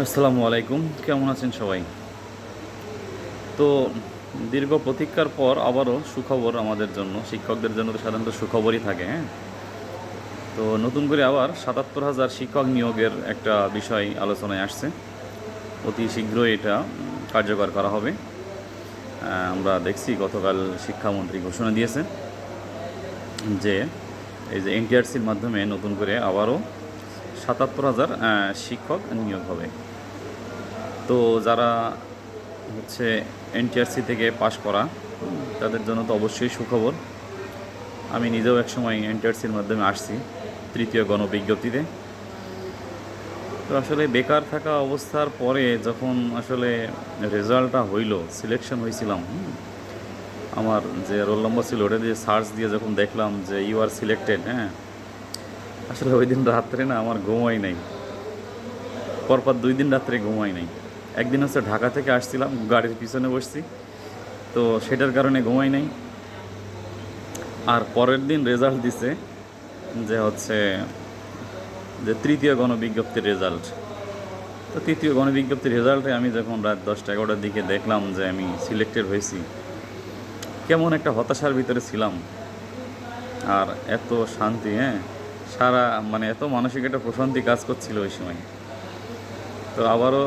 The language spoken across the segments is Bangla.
আসসালামু আলাইকুম, কেমন আছেন সবাই? তো দীর্ঘ প্রতীক্ষার পর আবারও সুখবর আমাদের জন্য, শিক্ষকদের জন্য তো সাধারণত সুখবরই থাকে, হ্যাঁ। তো নতুন করে আবার ৭৭,০০০ শিক্ষক নিয়োগের একটা বিষয় আলোচনায় আসছে। অতি শীঘ্রই এটা কার্যকর করা হবে। আমরা দেখছি গতকাল শিক্ষামন্ত্রী ঘোষণা দিয়েছে যে এই যে এনটিআরসির মাধ্যমে নতুন করে আবারও ৭৭,০০০ শিক্ষক নিয়োগ হবে। তো যারা হচ্ছে এনটিআরসি থেকে পাশ করা, তাদের জন্য তো অবশ্যই সুখবর। আমি নিজেও একসময় এনটিআরসির মাধ্যমে আসছি, তৃতীয় গণবিজ্ঞপ্তিতে। তো আসলে বেকার থাকা অবস্থার পরে যখন আসলে রেজাল্টটা হইল, সিলেকশন হয়েছিলাম, আমার যে রোল নম্বর ছিল ওটা দিয়ে সার্চ দিয়ে যখন দেখলাম যে ইউ আর সিলেক্টেড, হ্যাঁ, আসলে ওই দিন রাত্রে না আমার ঘুমাই নাই, পরপর 2 দিন রাত্রে ঘুমাই নাই। একদিন হচ্ছে ঢাকা থেকে আসছিলাম, গাড়ির পিছনে বসছি, তো সেটার কারণে ঘুমাই নাই। আর পরের দিন রেজাল্ট দিছে যে হচ্ছে যে তৃতীয় গণবিজ্ঞপ্তির রেজাল্ট। তো তৃতীয় গণবিজ্ঞপ্তির রেজাল্টে আমি যখন রাত 10টা-11টার দিকে দেখলাম যে আমি সিলেক্টেড হয়েছি, কেমন একটা হতাশার ভিতরে ছিলাম। আর এত শান্তি, হ্যাঁ, সারা মানে এত মানসিক একটা প্রশান্তি কাজ করছিল ওই সময়। তো আবারও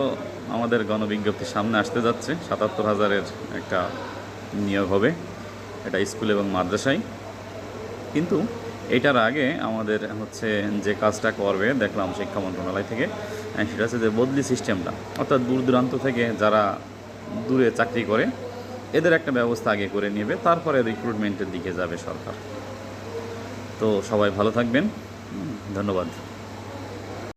আমাদের গণবিজ্ঞপ্তি সামনে আসতে যাচ্ছে, ৭৭,০০০-এর একটা নিয়োগ হবে, এটা স্কুল এবং মাদ্রাসায়। কিন্তু এটার আগে আমাদের হচ্ছে যে কাজটা করবে দেখলাম শিক্ষা মন্ত্রণালয় থেকে, সেটা হচ্ছে যে বদলি সিস্টেমটা, অর্থাৎ দূর দূরান্ত থেকে যারা দূরে চাকরি করে এদের একটা ব্যবস্থা আগে করে নেবে, তারপরে রিক্রুটমেন্টের দিকে যাবে সরকার। তো সবাই ভালো থাকবেন, ধন্যবাদ।